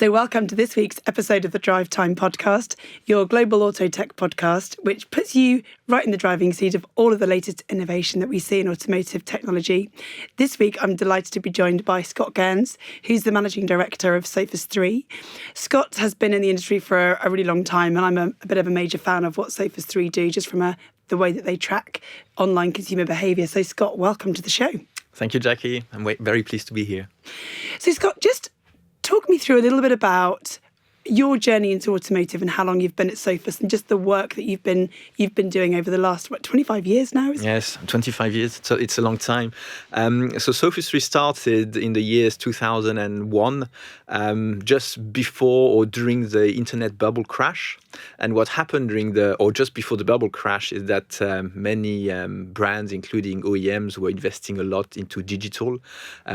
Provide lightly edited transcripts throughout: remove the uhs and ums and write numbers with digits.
So welcome to this week's episode of the Drivetime Podcast, your global auto tech podcast, which puts you right in the driving seat of all of the latest innovation that we see in automotive technology. This week, I'm delighted to be joined by Scott Gairns, who's the Managing Director of Sophus3. Scott has been in the industry for a really long time, and I'm a bit of a major fan of what Sophus3 do, just from the way that they track online consumer behaviour. So Scott, welcome to the show. Thank you, Jackie. I'm very pleased to be here. So Scott, just talk me through a little bit about your journey into automotive and how long you've been at Sophus and just the work that you've been doing over the last, 25 years now? Yes, 25 years. So it's a long time. So Sophus3 started in the years 2001, just before or during the internet bubble crash. And what happened just before the bubble crash is that many brands, including OEMs, were investing a lot into digital,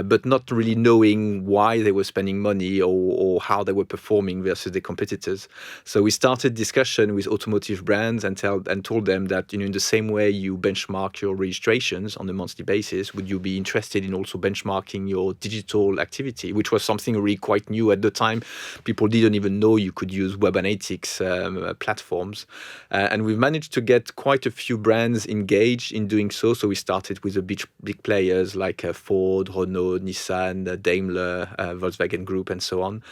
but not really knowing why they were spending money or how they were performing versus their competitors. So we started discussion with automotive brands and told them that, in the same way you benchmark your registrations on a monthly basis, would you be interested in also benchmarking your digital activity, which was something really quite new at the time. People didn't even know you could use web analytics platforms. And we've managed to get quite a few brands engaged in doing so. So we started with the big players like Ford, Renault, Nissan, Daimler, Volkswagen Group, and so on,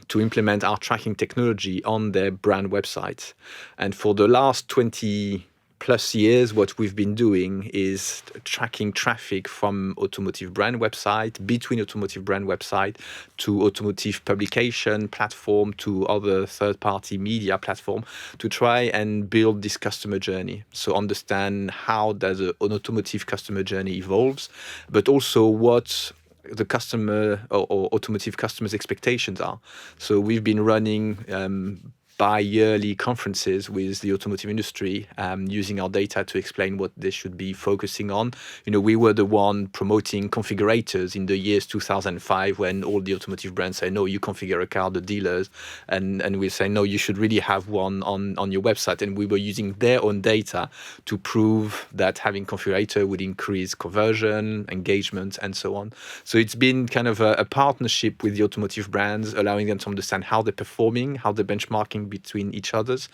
to implement our tracking technology on their brand websites. And for the last 20 plus years, what we've been doing is tracking traffic from automotive brand website, between automotive brand website to automotive publication platform to other third-party media platform to try and build this customer journey. So understand how does an automotive customer journey evolves, but also what the customer or automotive customers' expectations are. So we've been running bi-yearly conferences with the automotive industry, using our data to explain what they should be focusing on. We were the one promoting configurators in the years 2005 when all the automotive brands say, no, you configure a car, the dealers, and we say, no, you should really have one on your website. And we were using their own data to prove that having configurator would increase conversion, engagement, and so on. So it's been kind of a partnership with the automotive brands, allowing them to understand how they're performing, how they're benchmarking between each other's,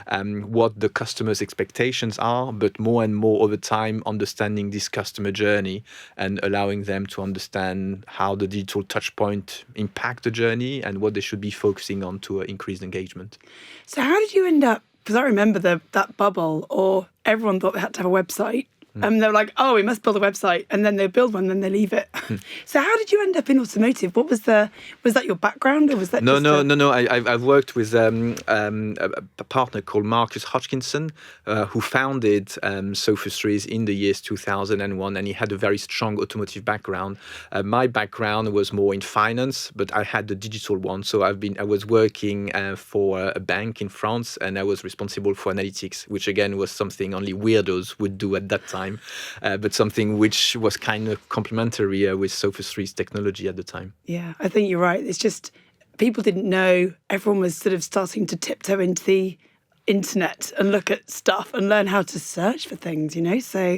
what the customer's expectations are, but more and more over time understanding this customer journey and allowing them to understand how the digital touch point impact the journey and what they should be focusing on to increase engagement. So how did you end up, because I remember that bubble, or everyone thought they had to have a website. They were like, oh, we must build a website, and then they build one, and then they leave it. So how did you end up in automotive? What was that your background, or was that No. I've worked with a partner called Marcus Hodgkinson, who founded Sophus3 in the years 2001, and he had a very strong automotive background. My background was more in finance, but I had the digital one. So I was working for a bank in France, and I was responsible for analytics, which again was something only weirdos would do at that time. But something which was kind of complementary with Sophus3's technology at the time. Yeah, I think you're right. It's just people didn't know. Everyone was sort of starting to tiptoe into the internet and look at stuff and learn how to search for things, So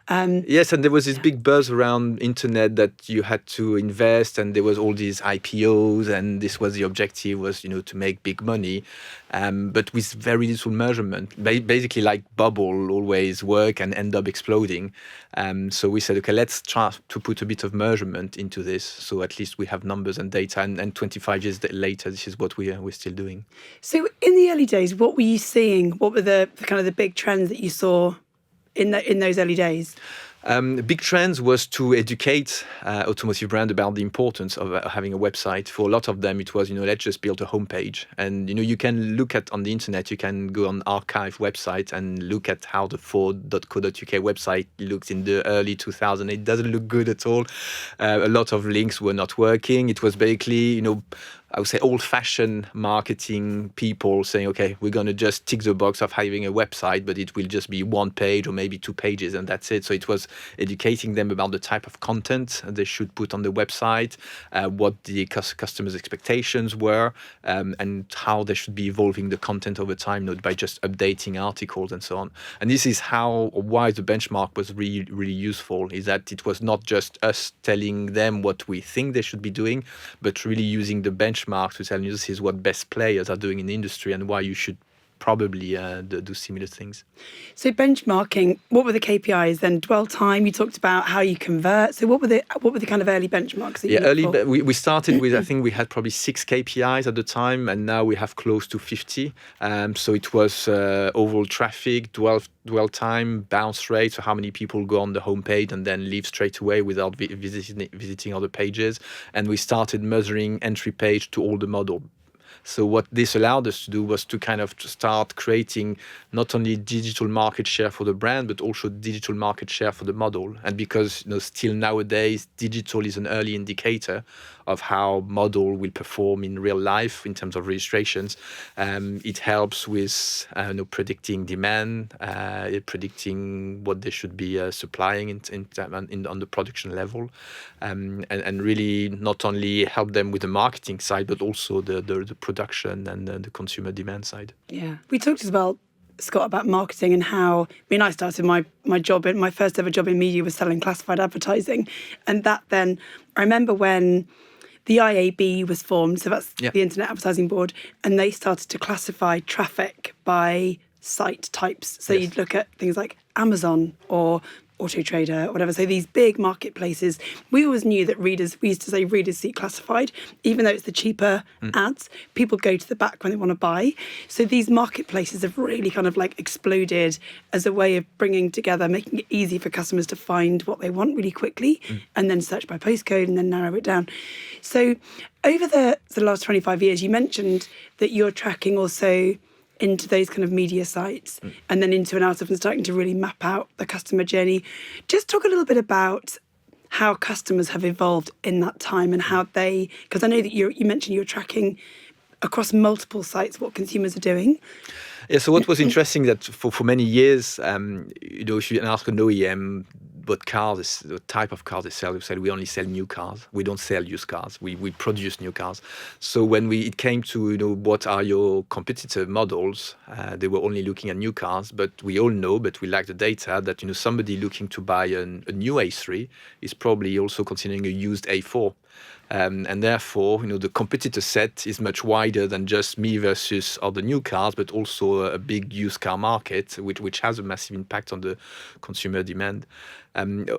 yes, and there was this big buzz around internet that you had to invest, and there was all these IPOs, and this was the objective was to make big money, but with very little measurement. Basically, like bubble always work and end up exploding. So we said, okay, let's try to put a bit of measurement into this, so at least we have numbers and data. And 25 years later, this is what we're still doing. So in the early days, what were you seeing? What were the kind of the big trends that you saw in those early days? Big trends was to educate automotive brand about the importance of having a website. For a lot of them, it was, let's just build a homepage. And, you can look at on the internet, you can go on archive website and look at how the Ford.co.uk website looked in the early 2000s. It doesn't look good at all. A lot of links were not working. It was basically, I would say old-fashioned marketing people saying, okay, we're going to just tick the box of having a website, but it will just be one page or maybe 2 pages, and that's it. So it was educating them about the type of content they should put on the website, what the customers' expectations were, and how they should be evolving the content over time, not by just updating articles and so on. And this is why the benchmark was really, really useful, is that it was not just us telling them what we think they should be doing, but really using the benchmark benchmark to tell you this is what best players are doing in the industry and why you should probably do similar things. So benchmarking, what were the KPIs then? Dwell time, you talked about how you convert. So what were the kind of early benchmarks that you looked for? We started with, I think we had probably 6 KPIs at the time, and now we have close to 50. So it was overall traffic, dwell time, bounce rate, so how many people go on the homepage and then leave straight away without visiting other pages. And we started measuring entry page to all the model. So what this allowed us to do was to kind of start creating not only digital market share for the brand, but also digital market share for the model. And because still nowadays, digital is an early indicator of how model will perform in real life in terms of registrations. It helps with predicting demand, predicting what they should be supplying on the production level, and really not only help them with the marketing side, but also the production and the consumer demand side. Yeah, we talked as well, Scott, about marketing and how, I started my job, my first ever job in media was selling classified advertising. And that then, I remember when the IAB was formed, so that's the Internet Advertising Board, and they started to classify traffic by site types. So you'd look at things like Amazon or Auto Trader, whatever. So these big marketplaces, we always knew that we used to say readers seek classified, even though it's the cheaper ads, people go to the back when they want to buy. So these marketplaces have really kind of like exploded as a way of bringing together, making it easy for customers to find what they want really quickly and then search by postcode and then narrow it down. So over the last 25 years, you mentioned that you're tracking also into those kind of media sites and then into and out of and starting to really map out the customer journey. Just talk a little bit about how customers have evolved in that time and how they, because I know that you mentioned you're tracking across multiple sites what consumers are doing. Yeah, so what was interesting that for many years, if you ask an OEM what cars, the type of cars they sell, we only sell new cars. We don't sell used cars. We produce new cars. So when it came to what are your competitor models, they were only looking at new cars. But we all know, but we lack the data that somebody looking to buy a new A3 is probably also considering a used A4. And therefore, the competitor set is much wider than just me versus other new cars, but also a big used car market, which has a massive impact on the consumer demand.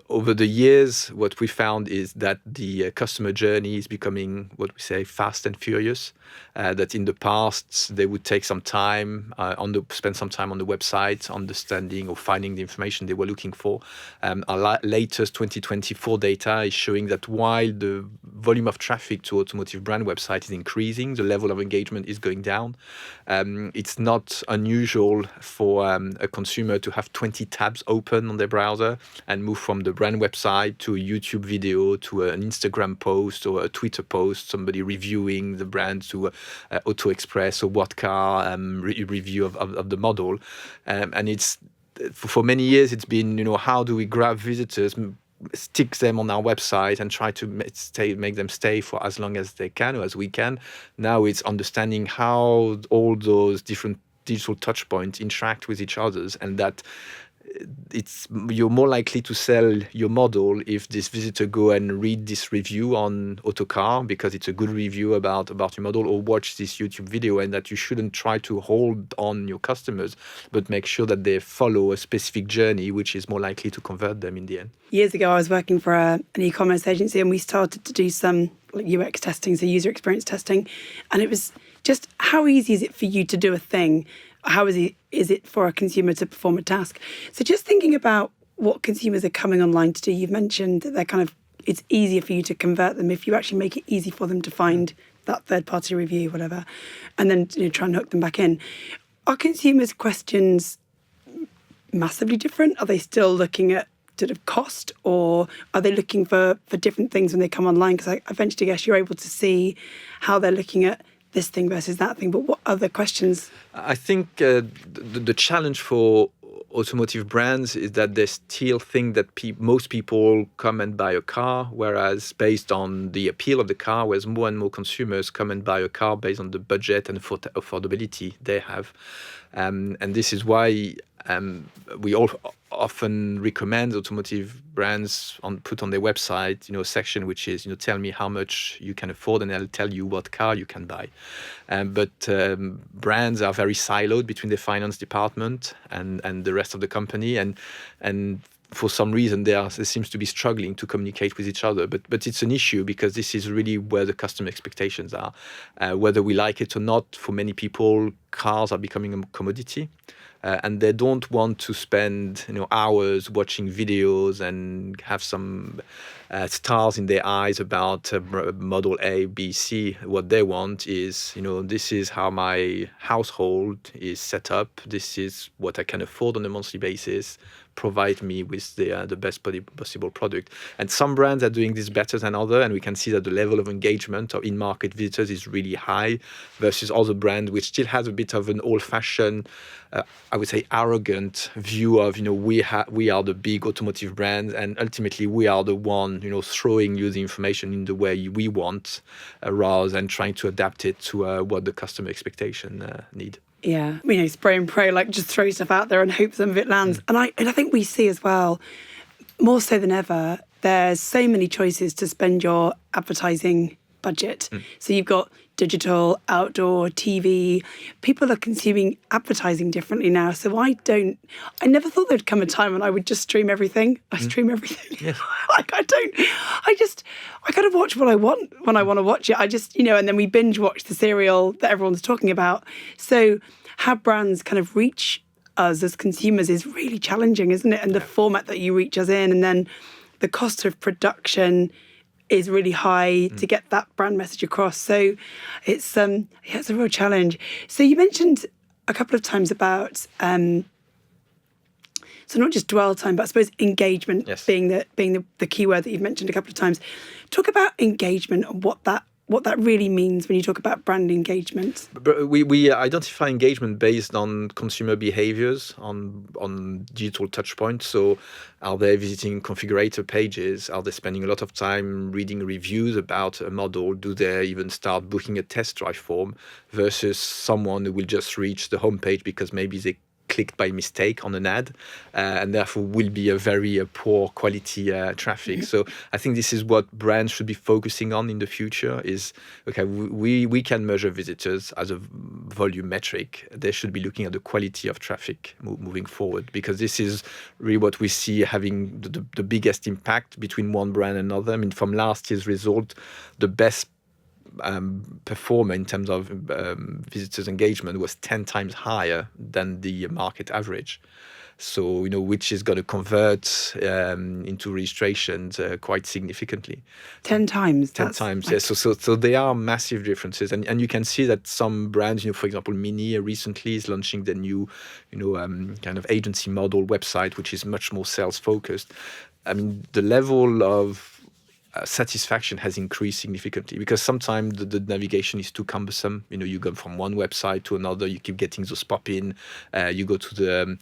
Over the years, what we found is that the customer journey is becoming what we say fast and furious. That in the past they would take some time spend some time on the website, understanding or finding the information they were looking for. Our latest 2024 data is showing that while the volume of traffic to automotive brand website is increasing, the level of engagement is going down. It's not unusual for a consumer to have 20 tabs open on their browser and move from the brand website to a YouTube video to an Instagram post or a Twitter post, somebody reviewing the brand, to Auto Express or What Car review of the model. And it's for many years it's been, how do we grab visitors, stick them on our website and try to make them stay for as long as they can or as we can. Now it's understanding how all those different digital touch points interact with each other, and that you're more likely to sell your model if this visitor go and read this review on Autocar because it's a good review about your model, or watch this YouTube video, and that you shouldn't try to hold on your customers, but make sure that they follow a specific journey, which is more likely to convert them in the end. Years ago, I was working for an e-commerce agency, and we started to do some UX testing, so user experience testing, and it was just how easy is it for you to do a thing? How is it for a consumer to perform a task? So just thinking about what consumers are coming online to do, you've mentioned that it's easier for you to convert them if you actually make it easy for them to find that third-party review, whatever, and then try and hook them back in. Are consumers' questions massively different? Are they still looking at sort of cost, or are they looking for different things when they come online? Because I venture to guess you're able to see how they're looking at this thing versus that thing, but what other questions? I think the challenge for automotive brands is that they still think that most people come and buy a car, whereas based on the appeal of the car, whereas more and more consumers come and buy a car based on the budget and affordability they have. And this is why We all often recommend automotive brands put on their website, a section which is, tell me how much you can afford, and I'll tell you what car you can buy. But brands are very siloed between the finance department and the rest of the company, and for some reason they seems to be struggling to communicate with each other. But it's an issue because this is really where the customer expectations are. Whether we like it or not, for many people, cars are becoming a commodity. And they don't want to spend hours watching videos and have some stars in their eyes about model A, B, C. What they want is, this is how my household is set up. This is what I can afford on a monthly basis. Provide me with the best possible product. And some brands are doing this better than others, and we can see that the level of engagement of in-market visitors is really high versus other brands which still has a bit of an old-fashioned, I would say, arrogant view of, we are the big automotive brand, and ultimately we are the one, throwing you the information in the way we want, rather than trying to adapt it to what the customer expectation need. Yeah, spray and pray, like just throw stuff out there and hope some of it lands. And I think we see as well, more so than ever, there's so many choices to spend your advertising budget. So you've got digital, outdoor, TV. People are consuming advertising differently now. So I never thought there'd come a time when I would just stream everything. I stream everything. Yeah. I kind of watch what I want when I want to watch it. I just, and then we binge watch the serial that everyone's talking about. So how brands kind of reach us as consumers is really challenging, isn't it? And the format that you reach us in, and then the cost of production is really high to get that brand message across. So it's a real challenge. So you mentioned a couple of times about so not just dwell time, but I suppose engagement being the key word that you've mentioned a couple of times. Talk about engagement and what that really means when you talk about brand engagement. But we identify engagement based on consumer behaviors, on digital touchpoints. So are they visiting configurator pages? Are they spending a lot of time reading reviews about a model? Do they even start booking a test drive form versus someone who will just reach the homepage because maybe they clicked by mistake on an ad, and therefore will be a very poor quality traffic. So I think this is what brands should be focusing on in the future is, okay, we can measure visitors as a volume metric. They should be looking at the quality of traffic moving forward, because this is really what we see having the biggest impact between one brand and another. I mean, from last year's result, the best performer in terms of visitors engagement was 10 times higher than the market average. So, which is going to convert into registrations quite significantly. 10 times? 10 times, yes. So there are massive differences. And you can see that some brands, for example, Mini recently is launching the new, kind of agency model website, which is much more sales focused. I mean, the level of satisfaction has increased significantly, because sometimes the navigation is too cumbersome. You go from one website to another, you keep getting those pop-in. You go to the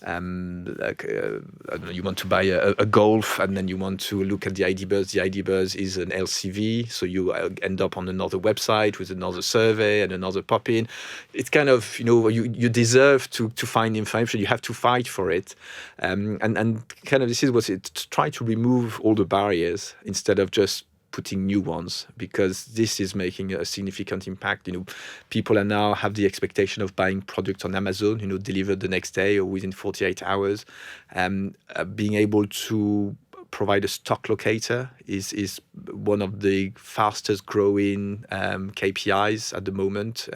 I don't know, you want to buy a Golf, and then you want to look at the ID Buzz. The ID Buzz is an LCV, so you end up on another website with another survey and another pop-in. It's kind of, you deserve to find information. You have to fight for it, and kind of this is what it's try to remove all the barriers instead of just putting new ones, because this is making a significant impact. People are now have the expectation of buying products on Amazon, delivered the next day or within 48 hours. Being able to provide a stock locator is one of the fastest growing KPIs at the moment,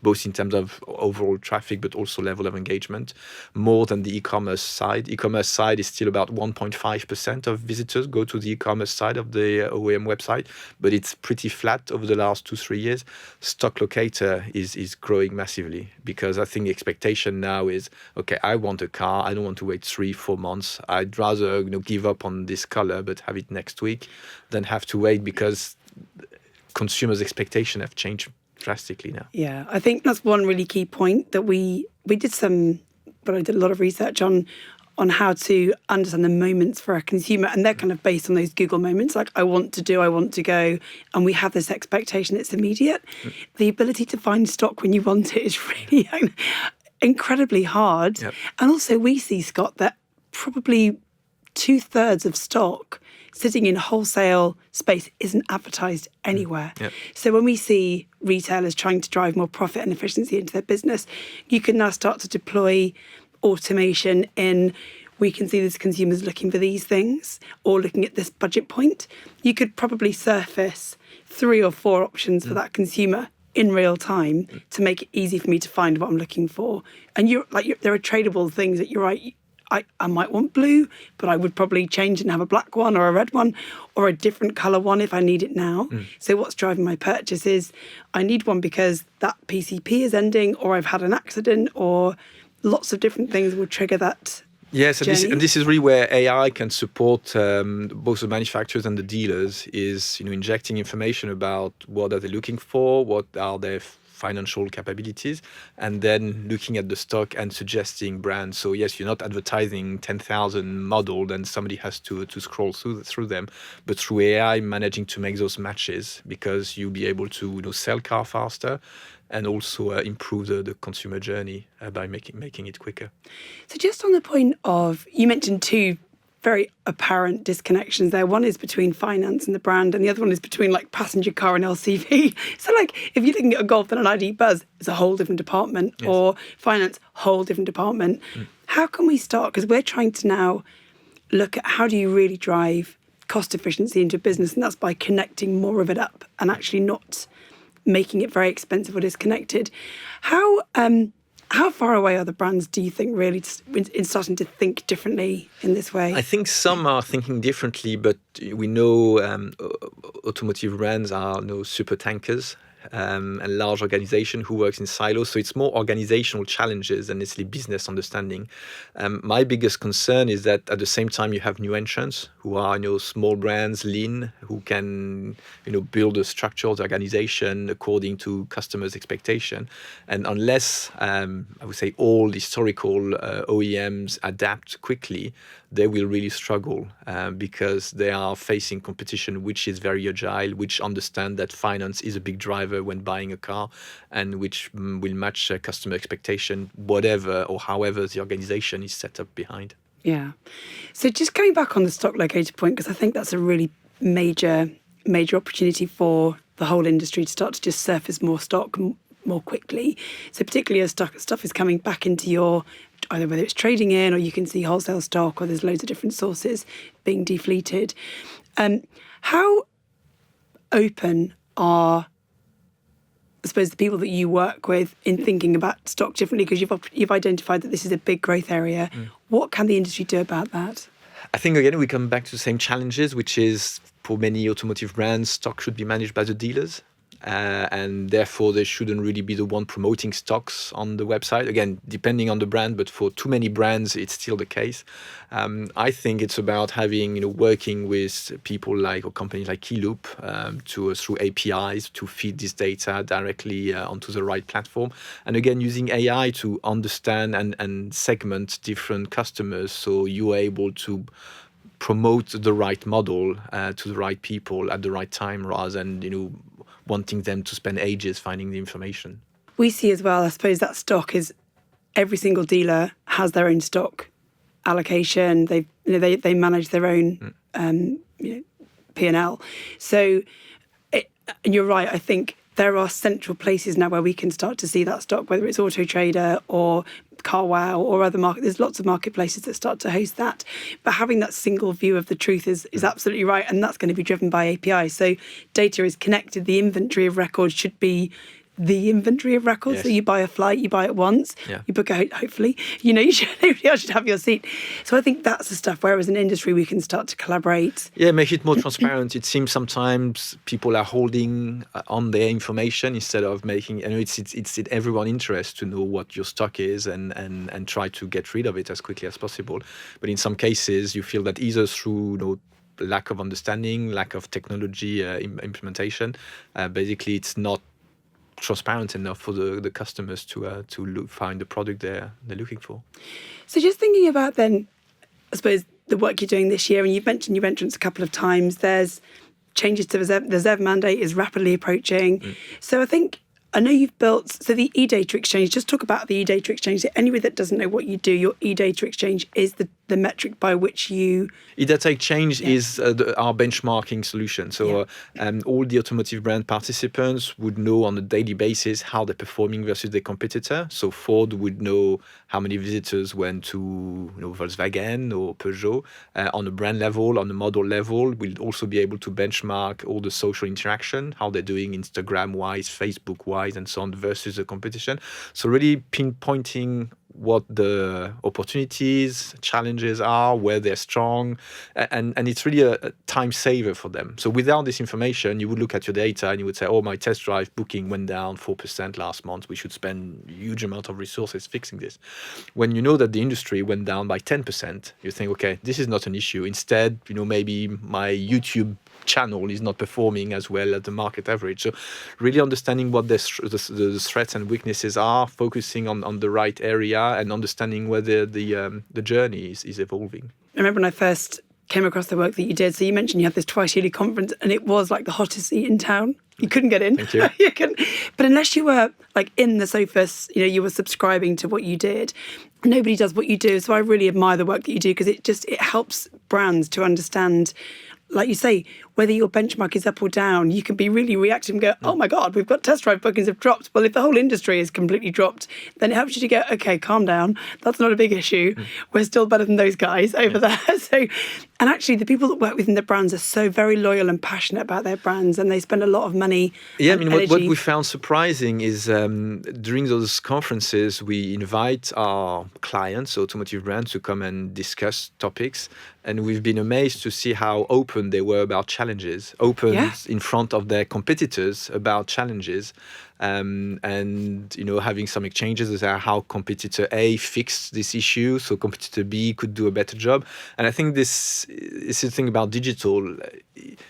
both in terms of overall traffic, but also level of engagement, more than the e-commerce side. E-commerce side is still about 1.5% of visitors go to the e-commerce side of the OEM website, but it's pretty flat over the last 2-3 years. Stock locator is growing massively, because I think the expectation now is, okay, I want a car. I don't want to wait 3-4 months. I'd rather give up on this color but have it next week than have to wait, because consumers' expectations have changed drastically now. Yeah, I think that's one really key point that we did I did a lot of research on how to understand the moments for a consumer, and they're kind of based on those Google moments, like I want to go, and we have this expectation it's immediate. The ability to find stock when you want it is really incredibly hard. Yep. And also we see, Scott, that probably 2/3 of stock sitting in wholesale space isn't advertised anywhere. Yep. So when we see retailers trying to drive more profit and efficiency into their business, you can now start to deploy automation in, we can see there's consumers looking for these things or looking at this budget point. You could probably surface 3 or 4 options for that consumer in real time to make it easy for me to find what I'm looking for. And there are tradable things that you're right. I might want blue, but I would probably change and have a black one or a red one or a different colour one if I need it now. So what's driving my purchase is I need one because that PCP is ending or I've had an accident, or lots of different things will trigger that. Yes, and this is really where AI can support both the manufacturers and the dealers, is injecting information about what are they looking for, what are their financial capabilities, and then looking at the stock and suggesting brands. So yes, you're not advertising 10,000 models and somebody has to scroll through them, but through AI managing to make those matches, because you'll be able to sell car faster and also improve the consumer journey by making it quicker. So just on the point of, you mentioned 2 very apparent disconnections there. One is between finance and the brand, and the other one is between like passenger car and LCV. So like if you're looking at a Golf and an ID Buzz, it's a whole different department, yes. Or finance, whole different department. How can we start? Because we're trying to now look at how do you really drive cost efficiency into business, and that's by connecting more of it up and actually not making it very expensive or disconnected. How far away are the brands, do you think, really in starting to think differently in this way? I think some are thinking differently, but we know automotive brands are super tankers. And large organization who works in silos. So it's more organizational challenges than necessarily business understanding. My biggest concern is that at the same time you have new entrants who are small brands, lean, who can build a structured organization according to customers' expectation. And unless I would say all historical OEMs adapt quickly, they will really struggle because they are facing competition which is very agile, which understand that finance is a big driver when buying a car, and which will match customer expectation, whatever or however the organization is set up behind. Yeah. So just going back on the stock locator point, because I think that's a really major opportunity for the whole industry to start to just surface more stock more quickly. So particularly as stuff is coming back into your, either whether it's trading in or you can see wholesale stock or there's loads of different sources being defleeted. How open are, I suppose, the people that you work with in thinking about stock differently? Because you've identified that this is a big growth area. What can the industry do about that? I think, again, we come back to the same challenges, which is for many automotive brands, stock should be managed by the dealers. And therefore they shouldn't really be the one promoting stocks on the website. Again, depending on the brand, but for too many brands, it's still the case. I think it's about having, working with people like, or companies like Keyloop through APIs to feed this data directly onto the right platform. And again, using AI to understand and segment different customers, so you are able to promote the right model to the right people at the right time, rather than, wanting them to spend ages finding the information. We see as well, I suppose, that stock is, every single dealer has their own stock allocation. They manage their own P&L. So, and you're right. I think there are central places now where we can start to see that stock, whether it's Auto Trader or CarWow or other market. There's lots of marketplaces that start to host that. But having that single view of the truth is absolutely right. And that's going to be driven by API. So data is connected. The inventory of records should be the inventory of records. Yes. So you buy a flight, you buy it once, you book it, hopefully, nobody else should have your seat. So I think that's the stuff where as an industry we can start to collaborate. Yeah, make it more transparent. It seems sometimes people are holding on their information instead of making, it's in everyone's interest to know what your stock is and try to get rid of it as quickly as possible. But in some cases you feel that either through lack of understanding, lack of technology implementation, basically it's not transparent enough for the customers to find the product they're looking for. So just thinking about then, I suppose, the work you're doing this year, and you've mentioned new entrants a couple of times, there's changes to the ZEV mandate is rapidly approaching. So I think I know you've built, so the e-data exchange, just talk about the e-data exchange. So anybody that doesn't know what you do, your e-data exchange is the metric by which you... E-data exchange is our benchmarking solution. So all the automotive brand participants would know on a daily basis how they're performing versus their competitor. So Ford would know how many visitors went to Volkswagen or Peugeot. On a brand level, on the model level, we'll also be able to benchmark all the social interaction, how they're doing Instagram-wise, Facebook-wise, and so on versus the competition. So really pinpointing what the opportunities, challenges are, where they're strong, and it's really a time saver for them. So without this information, you would look at your data and you would say, oh, my test drive booking went down 4% last month. We should spend a huge amount of resources fixing this. When you know that the industry went down by 10%, you think, okay, this is not an issue. Instead, maybe my YouTube channel is not performing as well as the market average. So really understanding what the threats and weaknesses are, focusing on the right area, and understanding whether the journey is evolving. I remember when I first came across the work that you did. So you mentioned you had this twice yearly conference, and it was like the hottest seat in town. You couldn't get in. Thank you. You couldn't. But unless you were like in the Sophus, you were subscribing to what you did. Nobody does what you do. So I really admire the work that you do, because it helps brands to understand, like you say, whether your benchmark is up or down. You can be really reactive and go, oh my God, we've got test drive bookings have dropped. Well, if the whole industry is completely dropped, then it helps you to go, okay, calm down. That's not a big issue. We're still better than those guys over there. So, and actually the people that work within the brands are so very loyal and passionate about their brands, and they spend a lot of money. Yeah, and what we found surprising is during those conferences, we invite our clients, automotive brands, to come and discuss topics. And we've been amazed to see how open they were about challenges, in front of their competitors about challenges, and having some exchanges as how competitor A fixed this issue, so competitor B could do a better job. And I think this is the thing about digital.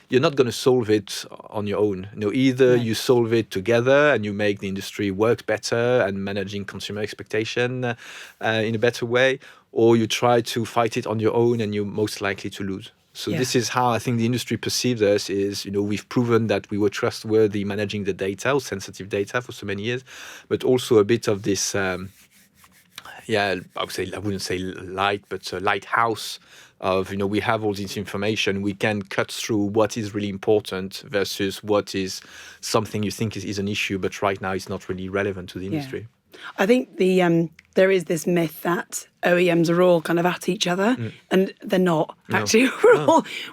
You're not going to solve it on your own. Either you solve it together and you make the industry work better and managing consumer expectation in a better way, or you try to fight it on your own and you're most likely to lose. So this is how I think the industry perceives us is, we've proven that we were trustworthy managing the data, or sensitive data, for so many years, but also a bit of this, I wouldn't say light, but a lighthouse of, we have all this information, we can cut through what is really important versus what is something you think is an issue, but right now it's not really relevant to the industry. I think there is this myth that OEMs are all kind of at each other, and they're not. Actually,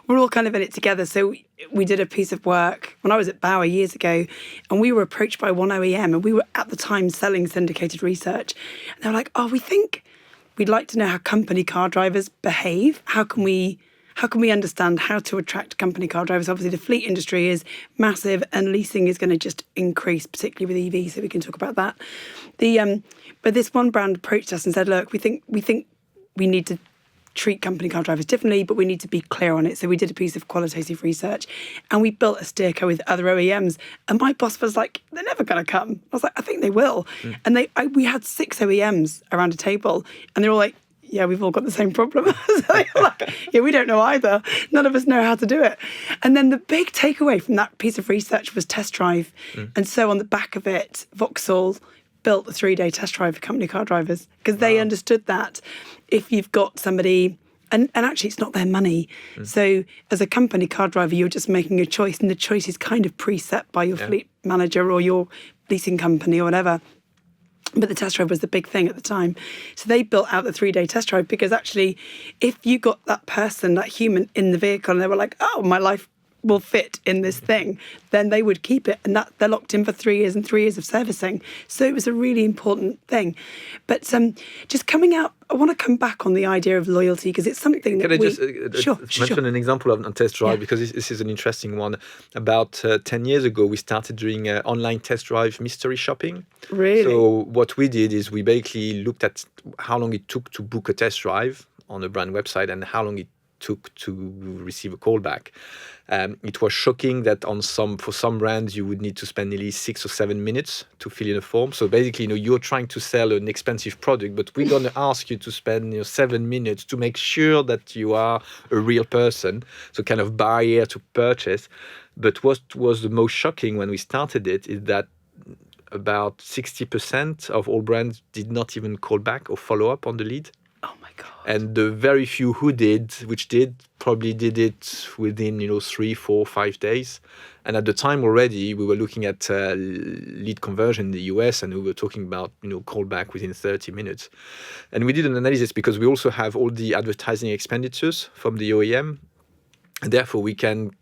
we're all kind of in it together. So we did a piece of work when I was at Bauer years ago, and we were approached by one OEM, and we were at the time selling syndicated research. And they were like, "Oh, we think we'd like to know how company car drivers behave. How can we understand how to attract company car drivers?" Obviously, the fleet industry is massive, and leasing is going to just increase, particularly with EVs. So we can talk about that. But this one brand approached us and said, "Look, we think we need to treat company car drivers differently, but we need to be clear on it." So we did a piece of qualitative research, and we built a steerco with other OEMs. And my boss was like, "They're never going to come." I was like, "I think they will." And we had 6 OEMs around a table, and they're all like, "Yeah, we've all got the same problem." So they were like, "Yeah, we don't know either. None of us know how to do it." And then the big takeaway from that piece of research was test drive. And so on the back of it, Vauxhall built a 3-day test drive for company car drivers, because they understood that if you've got somebody, and actually it's not their money. So as a company car driver, you're just making a choice, and the choice is kind of preset by your fleet manager or your leasing company or whatever. But the test drive was the big thing at the time. So they built out the 3-day test drive, because actually, if you got that person, that human in the vehicle, and they were like, "Oh, my life will fit in this thing," then they would keep it. And that they're locked in for 3 years and 3 years of servicing. So it was a really important thing. But just coming out, I want to come back on the idea of loyalty, because it's something that mention an example of test drive, because this is an interesting one. About 10 years ago, we started doing online test drive mystery shopping. Really? So what we did is we basically looked at how long it took to book a test drive on a brand website and how long it took to receive a callback. It was shocking that for some brands you would need to spend nearly 6 or 7 minutes to fill in a form. So basically, you're trying to sell an expensive product, but we're going to ask you to spend 7 minutes to make sure that you are a real person. So kind of barrier to purchase. But what was the most shocking when we started it is that about 60% of all brands did not even call back or follow up on the lead. Oh my God. And the very few who did, probably did it within 3, 4, 5 days. And at the time already, we were looking at lead conversion in the US, and we were talking about callback within 30 minutes. And we did an analysis because we also have all the advertising expenditures from the OEM, and therefore we can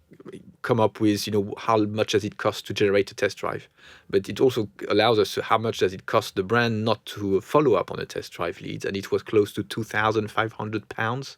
come up with how much does it cost to generate a test drive, but it also allows us to how much does it cost the brand not to follow up on a test drive lead, and it was close to £2,500.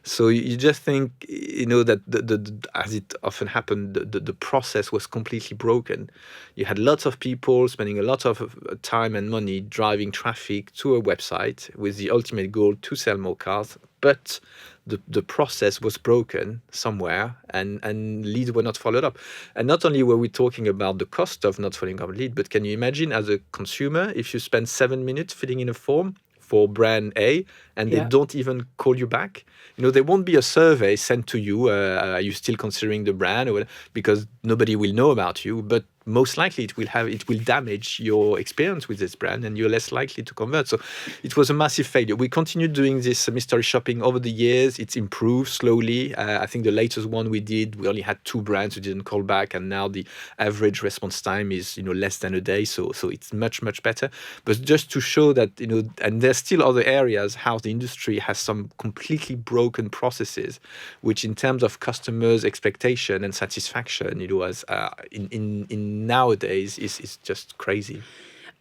So you just think that the as it often happened, the process was completely broken. You had lots of people spending a lot of time and money driving traffic to a website with the ultimate goal to sell more cars, but the process was broken somewhere, and leads were not followed up. And not only were we talking about the cost of not following up a lead, but can you imagine as a consumer, if you spend 7 minutes filling in a form for brand A and they don't even call you back? There won't be a survey sent to you, are you still considering the brand? Because nobody will know about you, but most likely it will damage your experience with this brand, and you're less likely to convert. So it was a massive failure. We continued doing this mystery shopping over the years. It's improved slowly. I think the latest one we did, we only had 2 brands who didn't call back, and now the average response time is less than a day. So it's much, much better. But just to show that and there's still other areas how the industry has some completely broken processes, which in terms of customers' expectation and satisfaction, as in nowadays is just crazy.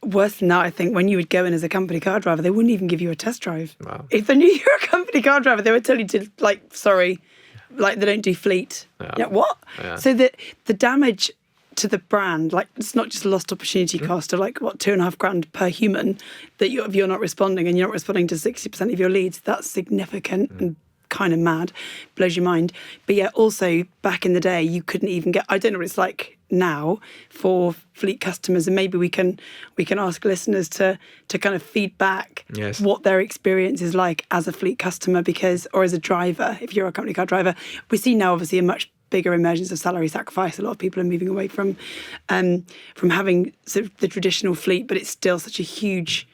Worse than that, I think, when you would go in as a company car driver, they wouldn't even give you a test drive. Wow. If they knew you were a company car driver, they would tell you to, sorry, they don't do fleet. Yeah, what? Yeah. So the damage to the brand, it's not just a lost opportunity cost of $2,500 per human that if you're not responding, and you're not responding to 60% of your leads. That's significant and kind of mad, blows your mind. But yeah, also back in the day, you couldn't even get, I don't know what it's like now for fleet customers, and maybe we can ask listeners to kind of feedback what their experience is like as a fleet customer, or as a driver, if you're a company car driver. We see now obviously a much bigger emergence of salary sacrifice. A lot of people are moving away from having sort of the traditional fleet, but it's still such a huge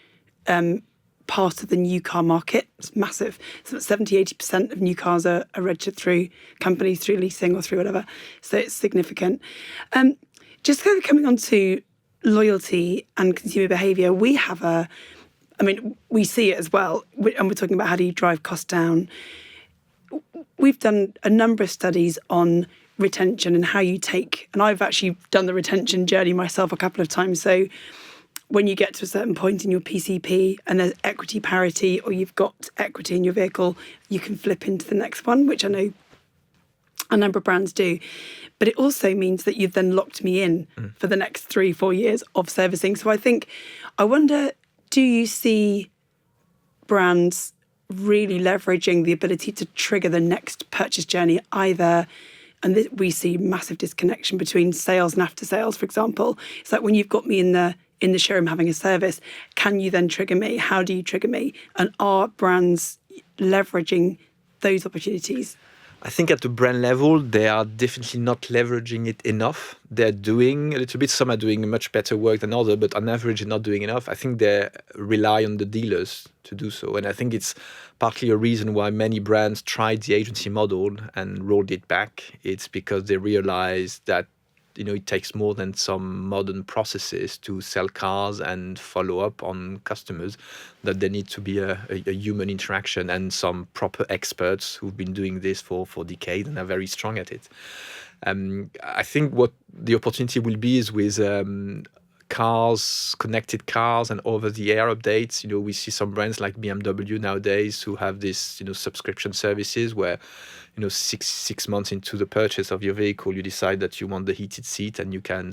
part of the new car market. It's massive. So 70-80% of new cars are registered through companies, through leasing or through whatever. So it's significant. Just kind of coming on to loyalty and consumer behaviour, we see it as well, and we're talking about how do you drive costs down. We've done a number of studies on retention and how you take, and I've actually done the retention journey myself a couple of times. So when you get to a certain point in your PCP and there's equity parity, or you've got equity in your vehicle, you can flip into the next one, which I know a number of brands do. But it also means that you've then locked me in for the next 3-4 years of servicing. So I wonder, do you see brands really leveraging the ability to trigger the next purchase journey either? And we see massive disconnection between sales and after sales, for example. It's like when you've got me in the showroom having a service, can you then trigger me? How do you trigger me? And are brands leveraging those opportunities? I think at the brand level, they are definitely not leveraging it enough. They're doing a little bit. Some are doing much better work than others, but on average, they're not doing enough. I think they rely on the dealers to do so. And I think it's partly a reason why many brands tried the agency model and rolled it back. It's because they realized that it takes more than some modern processes to sell cars and follow up on customers, that there needs to be a human interaction and some proper experts who've been doing this for decades and are very strong at it. I think what the opportunity will be is with cars, connected cars and over-the-air updates. We see some brands like BMW nowadays who have this, subscription services where, 6 months into the purchase of your vehicle, you decide that you want the heated seat and you can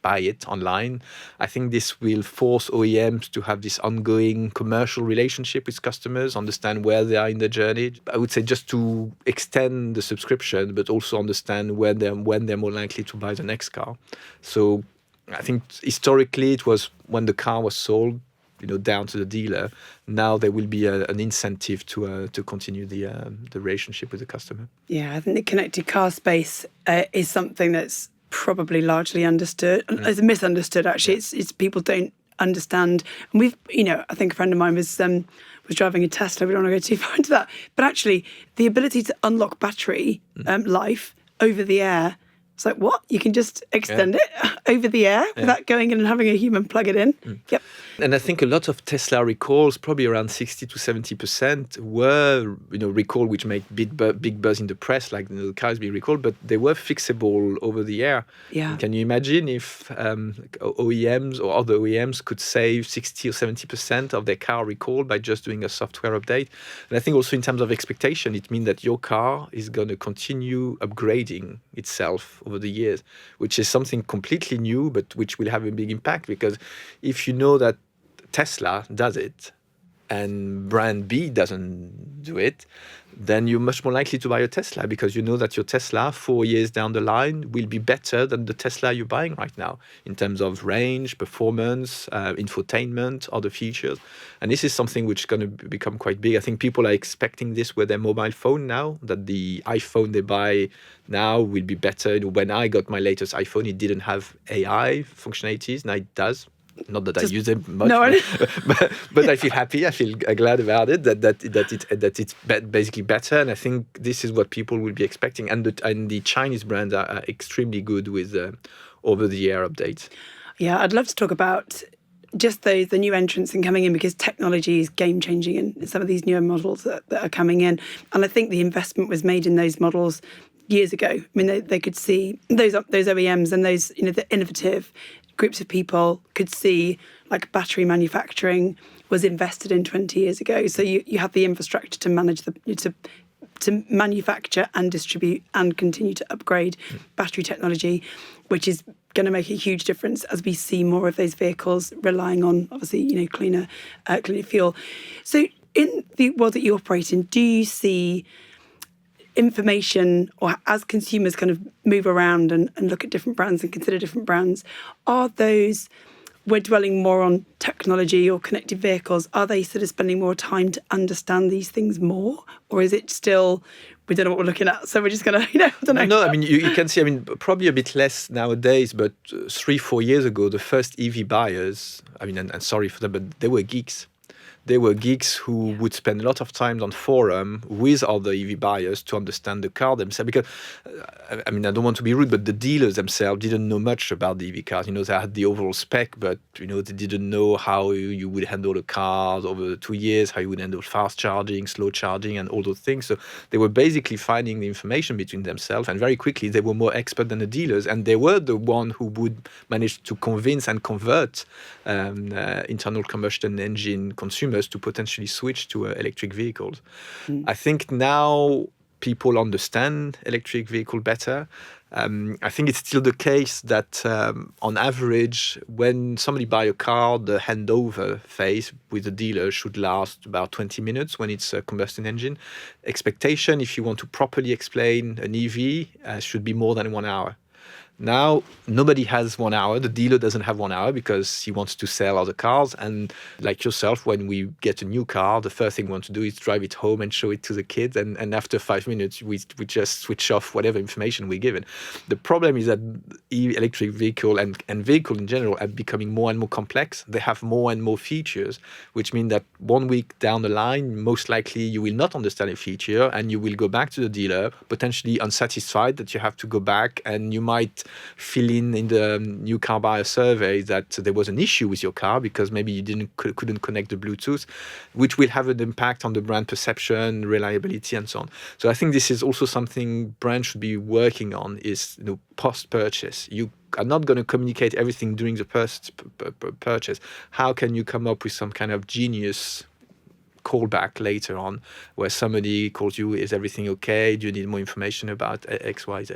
buy it online. I think this will force OEMs to have this ongoing commercial relationship with customers, understand where they are in the journey. I would say just to extend the subscription, but also understand when they're more likely to buy the next car. So I think historically it was when the car was sold, down to the dealer. Now there will be an incentive to continue the relationship with the customer. Yeah, I think the connected car space is something that's probably largely understood. It's misunderstood, actually. It's people don't understand. And we've, I think a friend of mine was driving a Tesla. We don't want to go too far into that. But actually, the ability to unlock battery life over the air, it's like, what? You can just extend it over the air without going in and having a human plug it in. Yep. And I think a lot of Tesla recalls, probably around 60 to 70%, were recall which make big buzz in the press, like the cars being recalled, but they were fixable over the air. Yeah. Can you imagine if OEMs or other OEMs could save 60 or 70% of their car recall by just doing a software update? And I think also in terms of expectation, it means that your car is going to continue upgrading itself over the years, which is something completely new, but which will have a big impact, because if you know that Tesla does it and brand B doesn't do it, then you're much more likely to buy a Tesla, because you know that your Tesla 4 years down the line will be better than the Tesla you're buying right now in terms of range, performance, infotainment, other features. And this is something which is going to become quite big. I think people are expecting this with their mobile phone now, that the iPhone they buy now will be better. When I got my latest iPhone, it didn't have AI functionalities. Now it does. Not that I use them much, but I feel happy. I feel glad about it. That it's basically better, and I think this is what people will be expecting. And the Chinese brands are extremely good with over-the-air updates. Yeah, I'd love to talk about just the new entrants and coming in, because technology is game changing in some of these newer models that are coming in, and I think the investment was made in those models years ago. I mean, they could see those OEMs and those the innovative groups of people could see, like, battery manufacturing was invested in 20 years ago. So you have the infrastructure to manage to manufacture and distribute and continue to upgrade battery technology, which is going to make a huge difference as we see more of those vehicles relying on, obviously, cleaner fuel. So in the world that you operate in, do you see information, or as consumers kind of move around and look at different brands and consider different brands, we're dwelling more on technology or connected vehicles, are they sort of spending more time to understand these things more? Or is it still, we don't know what we're looking at, so we're just going to, I don't know. No, I mean, you can see, probably a bit less nowadays, but 3-4 years ago, the first EV buyers, and sorry for them, but they were geeks. They were geeks who would spend a lot of time on forum with other EV buyers to understand the car themselves. Because, I don't want to be rude, but the dealers themselves didn't know much about the EV cars. They had the overall spec, but, they didn't know how you would handle the cars over 2 years, how you would handle fast charging, slow charging, and all those things. So they were basically finding the information between themselves, and very quickly they were more expert than the dealers, and they were the one who would manage to convince and convert internal combustion engine consumers to potentially switch to electric vehicles. I think now people understand electric vehicle better. I think it's still the case that on average, when somebody buys a car, the handover phase with the dealer should last about 20 minutes when it's a combustion engine. Expectation, if you want to properly explain an EV, should be more than 1 hour. Now, nobody has 1 hour. The dealer doesn't have 1 hour because he wants to sell other cars. And like yourself, when we get a new car, the first thing we want to do is drive it home and show it to the kids. And after 5 minutes, we just switch off whatever information we're given. The problem is that electric vehicle and vehicle in general are becoming more and more complex. They have more and more features, which mean that 1 week down the line, most likely you will not understand a feature and you will go back to the dealer, potentially unsatisfied that you have to go back, and you might fill in the new car buyer survey that there was an issue with your car because maybe you couldn't connect the Bluetooth, which will have an impact on the brand perception, reliability, and so on. So I think this is also something brands should be working on, is post-purchase. You are not going to communicate everything during the purchase. How can you come up with some kind of genius callback later on where somebody calls you, is everything okay? Do you need more information about X, Y, Z?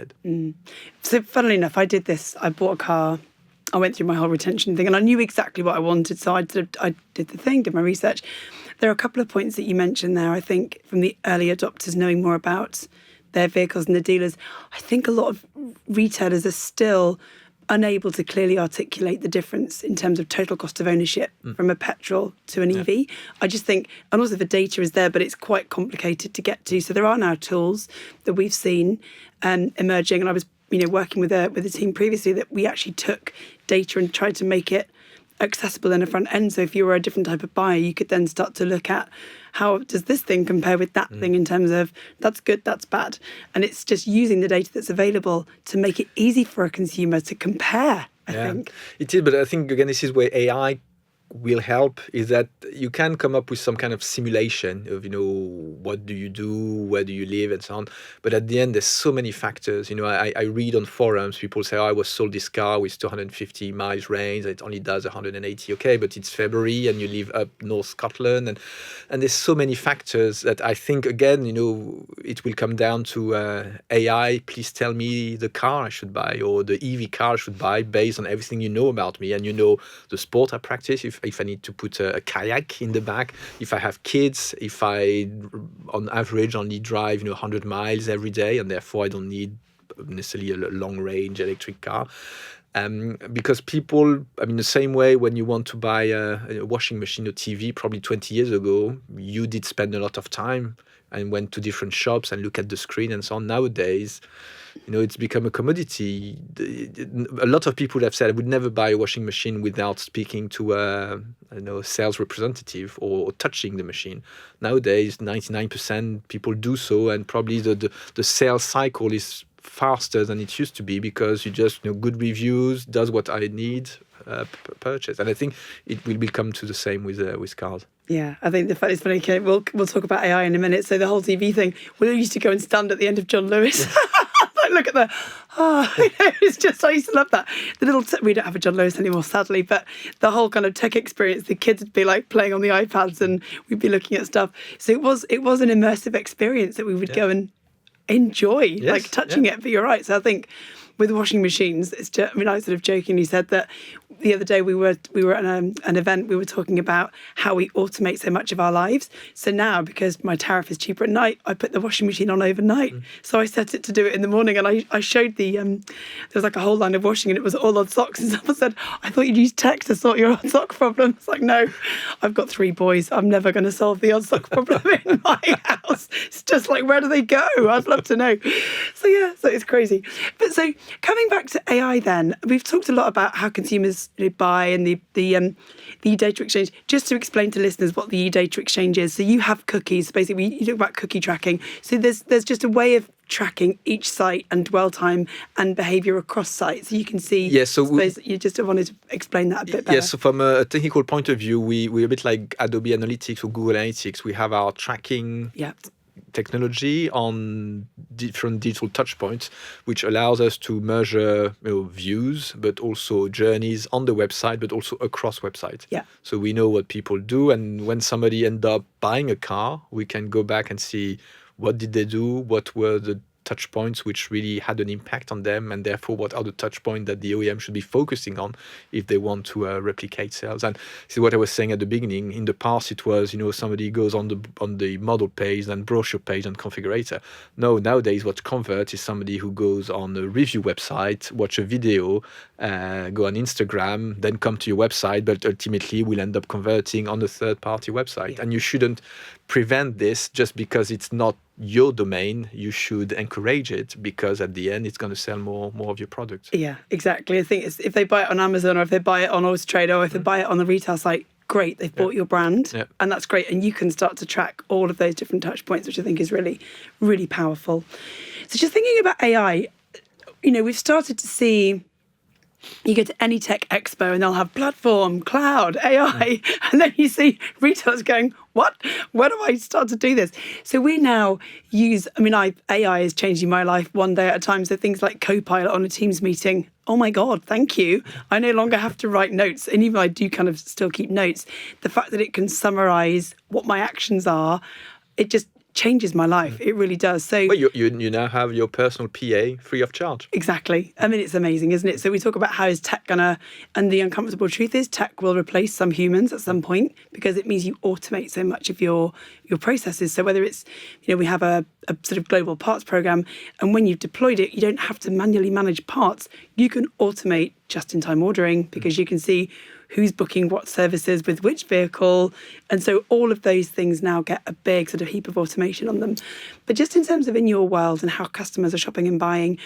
So funnily enough, I did this. I bought a car. I went through my whole retention thing and I knew exactly what I wanted. So I did the thing, did my research. There are a couple of points that you mentioned there, I think, from the early adopters knowing more about their vehicles and the dealers. I think a lot of retailers are still unable to clearly articulate the difference in terms of total cost of ownership from a petrol to an EV. I just think, and also the data is there, but it's quite complicated to get to. So there are now tools that we've seen emerging, and I was working with a team previously, that we actually took data and tried to make it accessible in a front end. So if you were a different type of buyer, you could then start to look at how does this thing compare with that thing in terms of that's good, that's bad. And it's just using the data that's available to make it easy for a consumer to compare, I think. It is, but I think, again, this is where AI will help, is that you can come up with some kind of simulation of, what do you do, where do you live, and so on. But at the end, there's so many factors. I read on forums, people say, I was sold this car with 250 miles range, it only does 180. Okay, but it's February and you live up North Scotland. And there's so many factors that I think, again, it will come down to AI, please tell me the car I should buy or the EV car I should buy based on everything you know about me. And the sport I practice, if I need to put a kayak in the back, if I have kids, if I, on average, only drive 100 miles every day, and therefore I don't need necessarily a long-range electric car. Because people, the same way when you want to buy a washing machine or TV, probably 20 years ago, you did spend a lot of time and went to different shops and look at the screen and so on. Nowadays, it's become a commodity. A lot of people have said I would never buy a washing machine without speaking to a sales representative or touching the machine. Nowadays, 99% people do so, and probably the sales cycle is faster than it used to be because you just good reviews, does what I need, purchase. And I think it will become to the same with cars. Yeah, I think the fact is funny. Okay, we'll talk about AI in a minute. So the whole TV thing, we used to go and stand at the end of John Lewis. Look at it's just, I used to love that. We don't have a John Lewis anymore, sadly, but the whole kind of tech experience, the kids would be like playing on the iPads and we'd be looking at stuff. So it was an immersive experience that we would go and enjoy, like touching it. But you're right. So I think with washing machines, it's just, I sort of jokingly said that the other day we were at an event, we were talking about how we automate so much of our lives. So now, because my tariff is cheaper at night, I put the washing machine on overnight. So I set it to do it in the morning, and I showed there was like a whole line of washing, and it was all on socks. And someone said, I thought you'd use tech to sort your odd sock problem. It's like, no, I've got 3 boys. I'm never going to solve the odd sock problem in my house. It's just like, where do they go? I'd love to know. So it's crazy. But so coming back to AI then, we've talked a lot about how consumers buy and the e-data exchange. Just to explain to listeners what the e-data exchange is. So you have cookies. Basically, you talk about cookie tracking. So there's just a way of tracking each site and dwell time and behaviour across sites. So you can see. Yes, so you just wanted to explain that a bit better. Yes, so from a technical point of view, we're a bit like Adobe Analytics or Google Analytics. We have our tracking technology on different digital touch points, which allows us to measure views, but also journeys on the website, but also across websites. Yeah. So we know what people do, and when somebody ends up buying a car, we can go back and see what did they do, what were the touch points which really had an impact on them, and therefore what are the touch points that the OEM should be focusing on if they want to replicate sales. And this is what I was saying at the beginning. In the past, it was somebody goes on the model page and brochure page and configurator. No, nowadays what converts is somebody who goes on a review website, watch a video, go on Instagram, then come to your website, but ultimately will end up converting on a third-party website. Yeah. And you shouldn't prevent this just because it's not your domain. You should encourage it because at the end it's going to sell more of your product. Yeah, exactly. I think if they buy it on Amazon or if they buy it on Auto Trader or if they buy it on the retail site, great, they've bought your brand and that's great. And you can start to track all of those different touch points, which I think is really, really powerful. So just thinking about AI, we've started to see, you go to any tech expo and they'll have platform, cloud, AI, and then you see retailers going, what? Where do I start to do this? So we now use, AI is changing my life one day at a time. So things like Copilot on a Teams meeting, oh my God, thank you. I no longer have to write notes. And even I do kind of still keep notes. The fact that it can summarize what my actions are, it just changes my life. It really does. So well, you now have your personal PA free of charge. Exactly. It's amazing, isn't it? So we talk about how is tech gonna, and the uncomfortable truth is tech will replace some humans at some point because it means you automate so much of your processes. So whether it's, we have a sort of global parts program, and when you've deployed it, you don't have to manually manage parts. You can automate just-in-time ordering because you can see who's booking what services with which vehicle. And so all of those things now get a big sort of heap of automation on them. But just in terms of in your world and how customers are shopping and buying,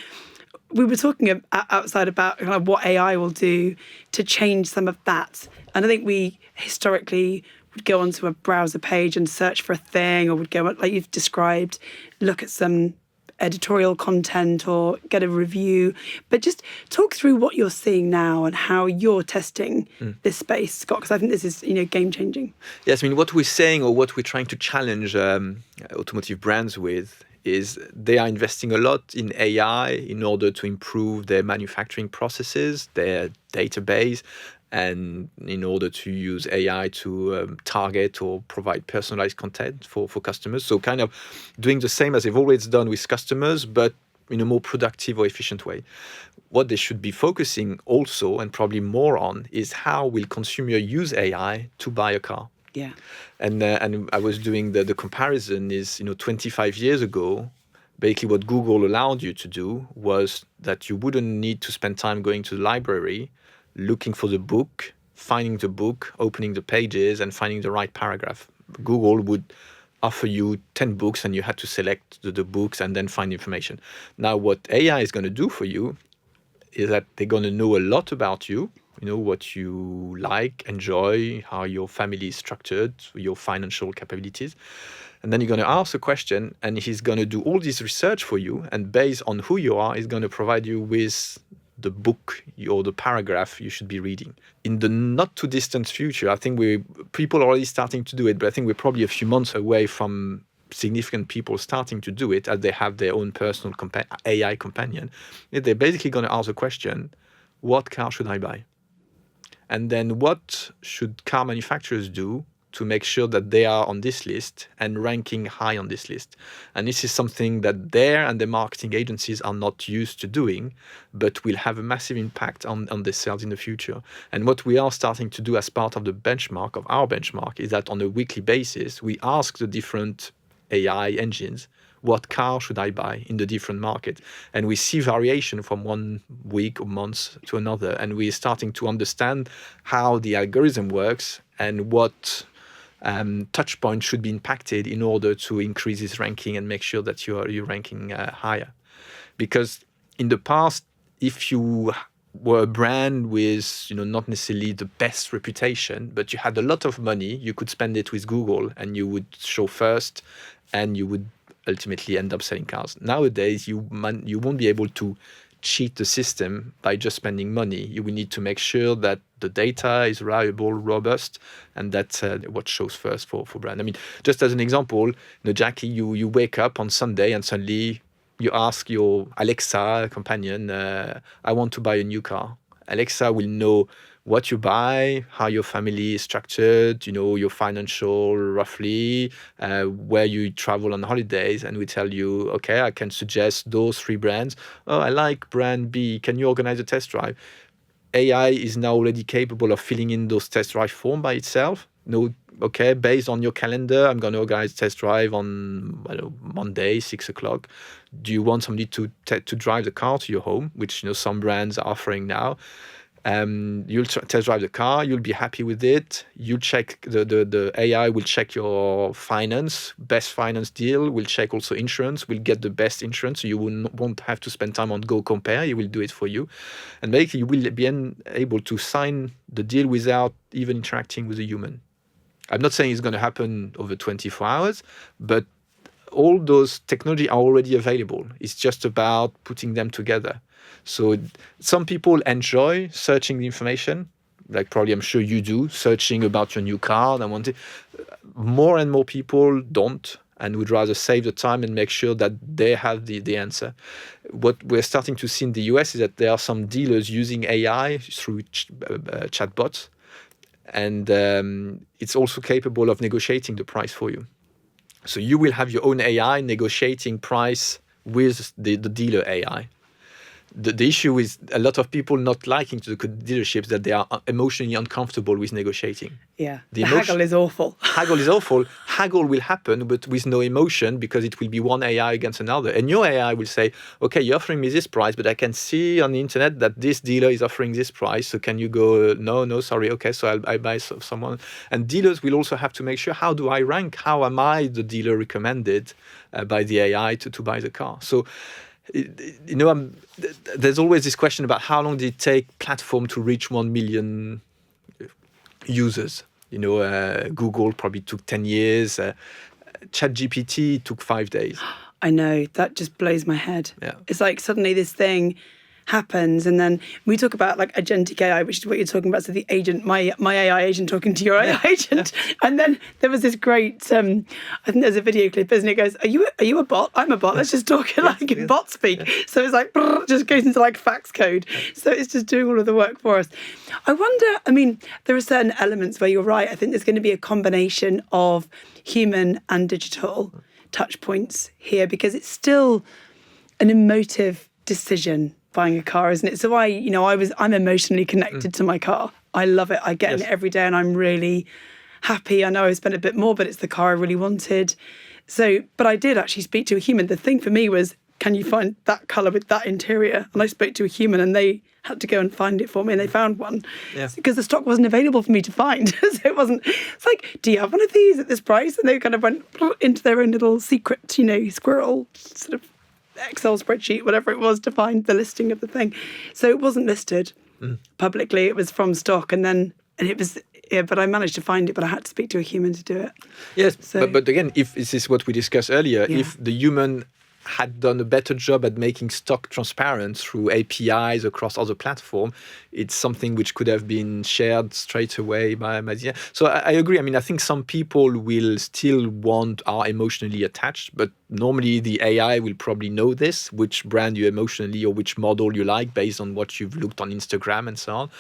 we were talking outside about kind of what AI will do to change some of that. And I think we historically would go onto a browser page and search for a thing, or would go, like you've described, look at some editorial content or get a review. But just talk through what you're seeing now and how you're testing this space, Scott, because I think this is, game changing. Yes, I mean, what we're saying, or what we're trying to challenge automotive brands with, is they are investing a lot in AI in order to improve their manufacturing processes, their database, and in order to use AI to target or provide personalized content for customers. So kind of doing the same as they've always done with customers, but in a more productive or efficient way. What they should be focusing also, and probably more on, is how will consumer use AI to buy a car. Yeah. And I was doing the comparison is, 25 years ago, basically what Google allowed you to do was that you wouldn't need to spend time going to the library, looking for the book, finding the book, opening the pages, and finding the right paragraph. Google would offer you 10 books and you had to select the books and then find information. Now, what AI is going to do for you is that they're going to know a lot about you, what you like, enjoy, how your family is structured, your financial capabilities. And then you're going to ask a question and he's going to do all this research for you. And based on who you are, he's going to provide you with the book or the paragraph you should be reading. In the not too distant future, I think people are already starting to do it, but I think we're probably a few months away from significant people starting to do it as they have their own personal AI companion. They're basically going to ask a question, what car should I buy? And then what should car manufacturers do to make sure that they are on this list and ranking high on this list? And this is something that their and the marketing agencies are not used to doing, but will have a massive impact on their sales in the future. And what we are starting to do as part of the benchmark, of our benchmark, is that on a weekly basis, we ask the different AI engines, what car should I buy in the different markets? And we see variation from one week or month to another. And we're starting to understand how the algorithm works and what touch points should be impacted in order to increase this ranking and make sure that you're ranking higher. Because in the past, if you were a brand with not necessarily the best reputation, but you had a lot of money, you could spend it with Google and you would show first and you would ultimately end up selling cars. Nowadays, you won't be able to cheat the system by just spending money. You will need to make sure that the data is reliable, robust, and that's what shows first for brand. I mean, just as an example, Jackie, you wake up on Sunday and suddenly you ask your Alexa companion, I want to buy a new car. Alexa will know what you buy, how your family is structured, your financial roughly, where you travel on holidays, and we tell you, okay, I can suggest those 3 brands. Oh, I like brand B. Can you organize a test drive? AI is now already capable of filling in those test drive form by itself. Okay, based on your calendar, I'm going to organize a test drive on Monday, 6:00. Do you want somebody to drive the car to your home, which some brands are offering now? You'll test drive the car, you'll be happy with it. You check the AI will check your finance, best finance deal, will check also insurance, will get the best insurance. So you won't have to spend time on Go Compare, it will do it for you. And basically you will be able to sign the deal without even interacting with a human. I'm not saying it's going to happen over 24 hours, but all those technology are already available. It's just about putting them together. So some people enjoy searching the information, like probably I'm sure you do, searching about your new car. More and more people don't and would rather save the time and make sure that they have the answer. What we're starting to see in the US is that there are some dealers using AI through chatbots, and it's also capable of negotiating the price for you. So you will have your own AI negotiating price with the dealer AI. The issue is a lot of people not liking to the dealerships that they are emotionally uncomfortable with negotiating. Yeah, the haggle is awful. Haggle is awful. Haggle will happen, but with no emotion, because it will be one AI against another. And your AI will say, okay, you're offering me this price, but I can see on the internet that this dealer is offering this price. So can you go, no, sorry. Okay, so I buy someone. And dealers will also have to make sure, how do I rank? How am I the dealer recommended by the AI to buy the car? So there's always this question about how long did it take platform to reach 1 million users. Google probably took 10 years. ChatGPT took 5 days. I know, that just blows my head. Yeah. It's like suddenly this thing happens, and then we talk about like agentic AI, which is what you're talking about. So the agent, my AI agent talking to your AI agent, and then there was this great. I think there's a video clip, isn't it? It goes, "Are you a bot? I'm a bot. Let's just talk in bot speak." So it's like just goes into like fax code. So it's just doing all of the work for us. I wonder. I mean, there are certain elements where you're right. I think there's going to be a combination of human and digital touch points here, because it's still an emotive decision buying a car, isn't it? So I'm emotionally connected to my car. I love it. I get in it every day and I'm really happy. I know I spent a bit more, but it's the car I really wanted. So, but I did actually speak to a human. The thing for me was, can you find that colour with that interior? And I spoke to a human and they had to go and find it for me, and they found one because the stock wasn't available for me to find. So it's like, do you have one of these at this price? And they kind of went into their own little secret, squirrel sort of Excel spreadsheet, whatever it was, to find the listing of the thing. So it wasn't listed publicly. It was from stock, and it was, but I managed to find it, but I had to speak to a human to do it. Yes, so, but again, if this is what we discussed earlier, if the human had done a better job at making stock transparent through APIs across other platforms, it's something which could have been shared straight away by the. So I agree. I mean, I think some people will still are emotionally attached, but normally the AI will probably know this, which brand you emotionally or which model you like based on what you've looked on Instagram and so on.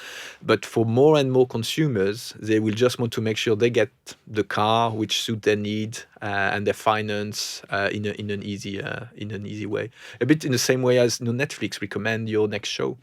But for more and more consumers, they will just want to make sure they get the car which suit their need and their finance in an easy way. A bit in the same way as Netflix recommend your next show.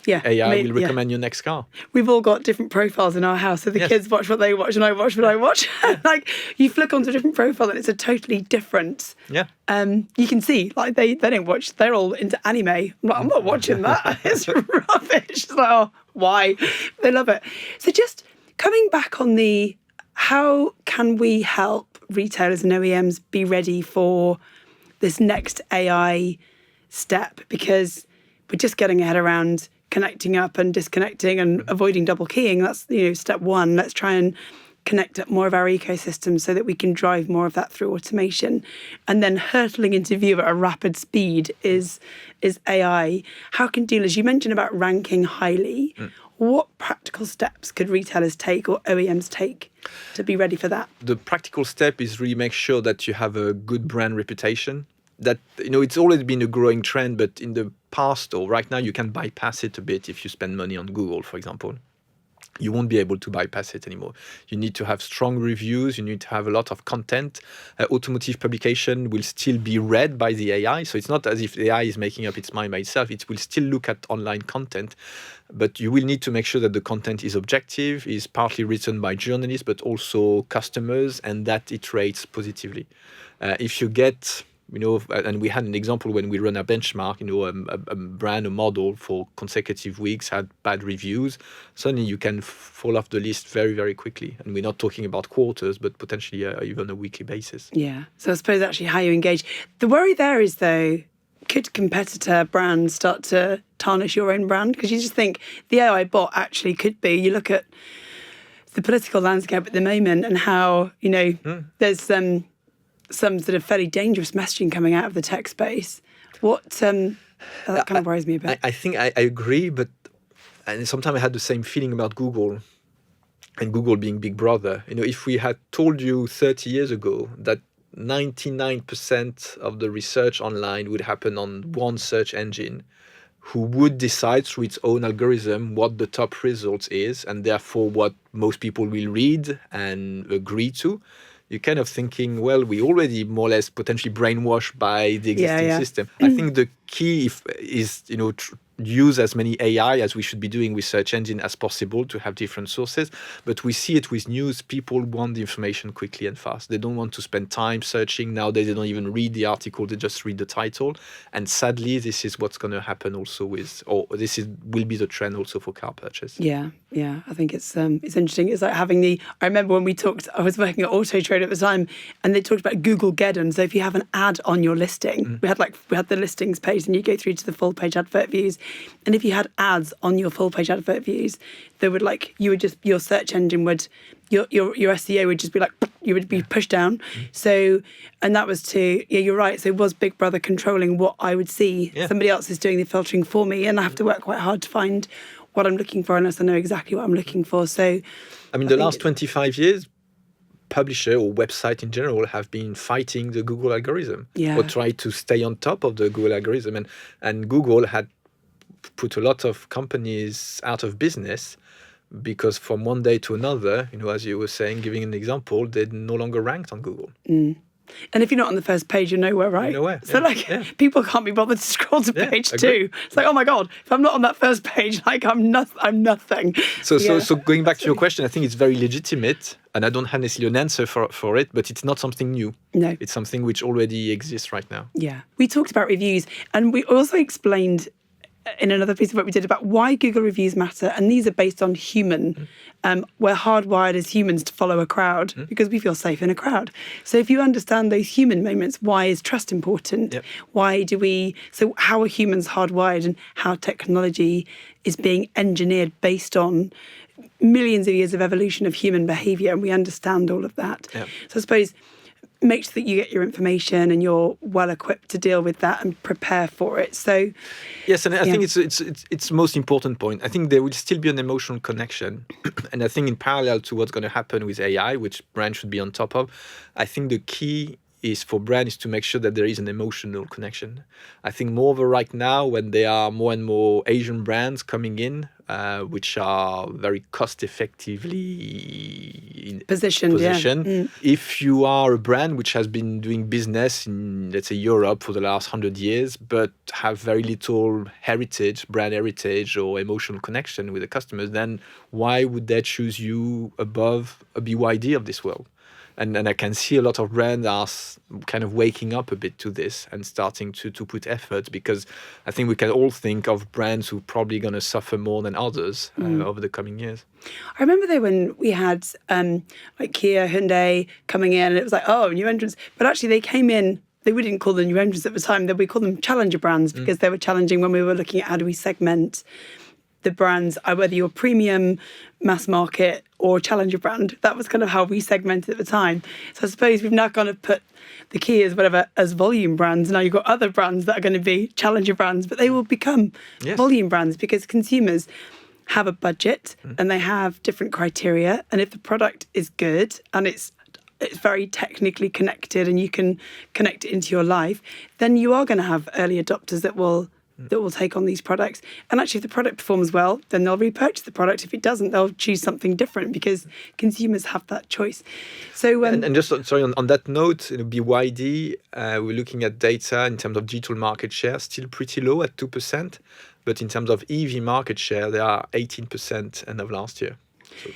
Yeah, AI will recommend your next car. We've all got different profiles in our house. So the kids watch what they watch and I watch what I watch. Like you flick onto a different profile and it's a totally different. Yeah. You can see like they don't watch. They're all into anime. I'm not watching that. It's rubbish. It's like, oh, why? They love it. So just coming back on how can we help retailers and OEMs be ready for this next AI step? Because we're just getting our head around connecting up and disconnecting and avoiding double keying. That's step one. Let's try and connect up more of our ecosystem so that we can drive more of that through automation. And then hurtling into view at a rapid speed is AI. How can dealers, you mentioned about ranking highly, what practical steps could retailers take or OEMs take to be ready for that? The practical step is really make sure that you have a good brand reputation. That it's always been a growing trend, but in the past or right now you can bypass it a bit if you spend money on Google, for example. You won't be able to bypass it anymore. You need to have strong reviews. You need to have a lot of content. Automotive publication will still be read by the AI. So it's not as if the AI is making up its mind by itself. It will still look at online content. But you will need to make sure that the content is objective, is partly written by journalists, but also customers, and that it rates positively. If you get... and we had an example when we run a benchmark, a brand, a model for consecutive weeks had bad reviews. Suddenly you can fall off the list very, very quickly. And we're not talking about quarters, but potentially even a weekly basis. Yeah. So I suppose actually how you engage. The worry there is, though, could competitor brands start to tarnish your own brand? Because you just think the AI bot actually could be, you look at the political landscape at the moment and how, there's some sort of fairly dangerous messaging coming out of the tech space. That kind of worries me a bit. I think I agree, but and sometimes I had the same feeling about Google, and Google being Big Brother. If we had told you 30 years ago that 99% of the research online would happen on one search engine, who would decide through its own algorithm what the top results is, and therefore what most people will read and agree to, you're kind of thinking, well, we already more or less potentially brainwashed by the existing system. I think the key is, use as many AI as we should be doing with search engine as possible to have different sources. But we see it with news. People want the information quickly and fast. They don't want to spend time searching. Nowadays, they don't even read the article. They just read the title. And sadly, this is what's going to happen also will be the trend also for car purchase. Yeah. I think it's interesting. It's like having I remember when we talked, I was working at Auto Trader at the time, and they talked about Google Geddon. So if you have an ad on your listing, we had the listings page, and you go through to the full page advert views. And if you had ads on your full page advert views, they would your search engine would, your SEO would just be like, you would be pushed down. So, and that was you're right. So it was Big Brother controlling what I would see. Yeah. Somebody else is doing the filtering for me, and I have to work quite hard to find what I'm looking for unless I know exactly what I'm looking for. So, I mean, the last 25 years, publisher or website in general have been fighting the Google algorithm or try to stay on top of the Google algorithm. And Google had put a lot of companies out of business because from one day to another, as you were saying, giving an example, they're no longer ranked on Google. And if you're not on the first page, you're nowhere, right? You're nowhere. So people can't be bothered to scroll to page 2. It's like, oh my God, if I'm not on that first page, I'm nothing. So going back to your question, I think it's very legitimate, and I don't have necessarily an answer for it, but it's not something new. No. It's something which already exists right now. Yeah. We talked about reviews, and we also explained in another piece of work we did about why Google reviews matter, and these are based on human. We're hardwired as humans to follow a crowd because we feel safe in a crowd. So if you understand those human moments, why is trust important? Yep. So how are humans hardwired, and how technology is being engineered based on millions of years of evolution of human behaviour, and we understand all of that. Yep. So I suppose make sure that you get your information and you're well equipped to deal with that and prepare for it. So yes, and I think it's the most important point. I think there will still be an emotional connection, and I think in parallel to what's going to happen with AI, which brands should be on top of, I think the key is for brands to make sure that there is an emotional connection. I think moreover right now, when there are more and more Asian brands coming in, which are very cost effectively positioned. Yeah. If you are a brand which has been doing business in, let's say, Europe for the last 100 years, but have very little brand heritage or emotional connection with the customers, then why would they choose you above a BYD of this world? And I can see a lot of brands are kind of waking up a bit to this and starting to put effort, because I think we can all think of brands who are probably going to suffer more than others over the coming years. I remember when we had like Kia, Hyundai coming in, and it was like, oh, new entrants. But actually they came in, we didn't call them new entrants at the time, we called them challenger brands because they were challenging when we were looking at how do we segment the brands, whether you're premium, mass market or challenger brand. That was kind of how we segmented at the time. So I suppose we've now kind of put the Kias, whatever, as volume brands. Now you've got other brands that are going to be challenger brands, but they will become volume brands because consumers have a budget and they have different criteria. And if the product is good and it's very technically connected and you can connect it into your life, then you are going to have early adopters that will take on these products. And actually, if the product performs well, then they'll repurchase the product. If it doesn't, they'll choose something different because consumers have that choice. So, and just on that note, BYD, we're looking at data in terms of digital market share, still pretty low at 2%. But in terms of EV market share, they are 18% end of last year. So.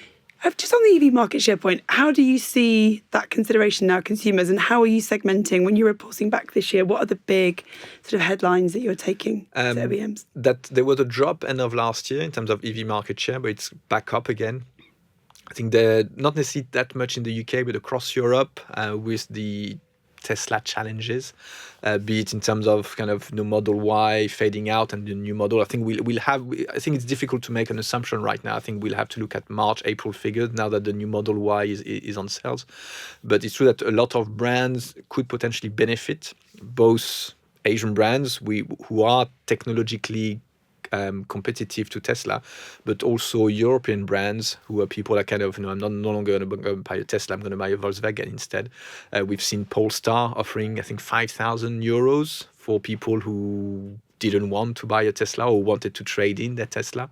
Just on the EV market share point, how do you see that consideration now, consumers, and how are you segmenting when you're reporting back this year? What are the big sort of headlines that you're taking to OEMs? That there was a drop end of last year in terms of EV market share, but it's back up again. I think they're not necessarily that much in the UK, but across Europe with the Tesla challenges, be it in terms of kind of Model Y fading out and the new model. I think I think it's difficult to make an assumption right now. I think we'll have to look at March, April figures now that the new Model Y is on sales. But it's true that a lot of brands could potentially benefit, both Asian brands who are technologically competitive to Tesla, but also European brands who are people that kind of, I'm no longer going to buy a Tesla, I'm going to buy a Volkswagen instead. We've seen Polestar offering, I think, €5,000 for people who didn't want to buy a Tesla or wanted to trade in their Tesla.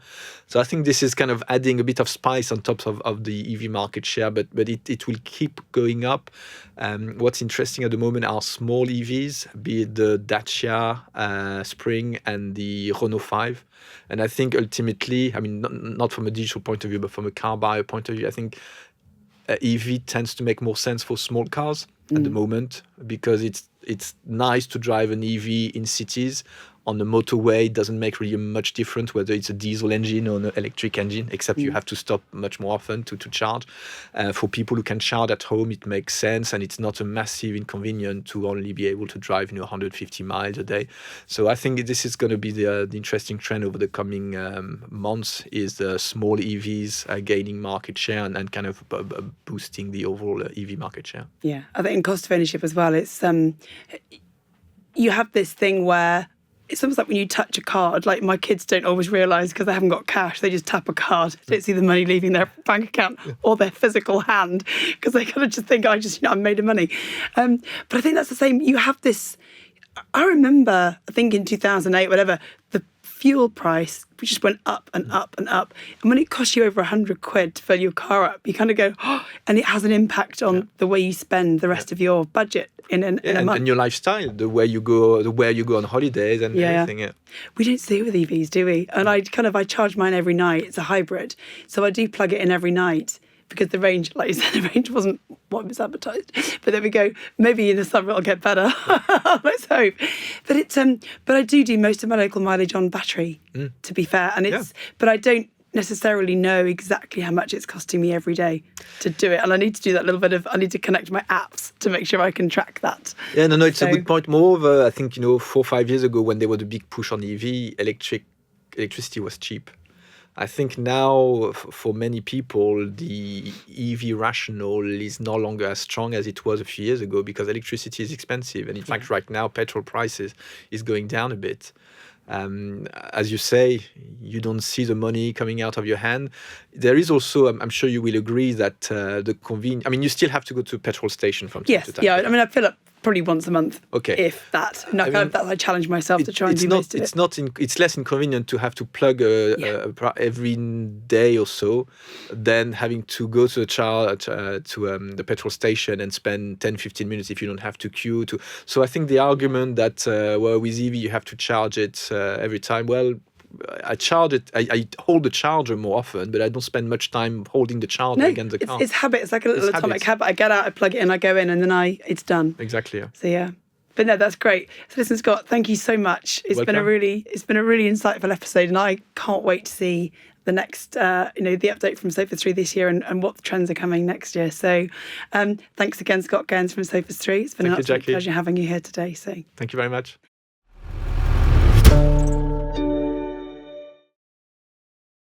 So I think this is kind of adding a bit of spice on top of the EV market share, but it will keep going up. What's interesting at the moment are small EVs, be it the Dacia Spring and the Renault 5. And I think ultimately, I mean, not from a digital point of view, but from a car buyer point of view, I think EV tends to make more sense for small cars at the moment, because it's nice to drive an EV in cities. On the motorway, it doesn't make really much difference whether it's a diesel engine or an electric engine, except you have to stop much more often to charge. For people who can charge at home, it makes sense, and it's not a massive inconvenience to only be able to drive 150 miles a day. So I think this is going to be the interesting trend over the coming months, is the small EVs gaining market share and kind of boosting the overall EV market share. Yeah, I think in cost of ownership as well, it's you have this thing where it's almost like when you touch a card, like my kids don't always realise because they haven't got cash, they just tap a card, they don't see the money leaving their bank account or their physical hand, because they kind of just think, I'm made of money. But I think that's the same. You have this, I remember, I think in 2008, whatever, the fuel price just went up and up and up. And when it costs you over 100 quid to fill your car up, you kind of go, and it has an impact on the way you spend the rest of your budget in a month. And your lifestyle, the where you go on holidays and everything. Yeah. We don't see it with EVs, do we? And I charge mine every night. It's a hybrid. So I do plug it in every night, because the range, like you said, the range wasn't what was advertised. But there we go. Maybe in the summer it'll get better. Let's hope. But I do most of my local mileage on battery, to be fair. And but I don't necessarily know exactly how much it's costing me every day to do it. And I need to do that little bit I need to connect my apps to make sure I can track that. Yeah, no, it's a good point. Moreover, I think, 4 or 5 years ago, when there was a big push on EV, electricity was cheap. I think now, for many people, the EV rationale is no longer as strong as it was a few years ago, because electricity is expensive. And in fact, right now, petrol prices is going down a bit. As you say, you don't see the money coming out of your hand. There is also, I'm sure you will agree, that the convenience, you still have to go to a petrol station from time to time. Yeah, I fill up probably once a month, if that. And I challenge myself to try and do most of it. It's less inconvenient to have to plug every day or so than having to go to the petrol station and spend 10-15 minutes if you don't have to queue. So I think the argument that with EV you have to charge it every time, well, I charge it. I hold the charger more often, but I don't spend much time holding the charger against the car. It's habit. It's like a little atomic habit. I get out, I plug it in, I go in, and then it's done. Exactly. Yeah. So yeah. But no, that's great. So listen, Scott, thank you so much. It's been a really insightful episode, and I can't wait to see the next, the update from Sophus3 this year and what the trends are coming next year. So thanks again, Scott Gairns from Sophus3. It's been an absolute pleasure having you here today. So thank you very much.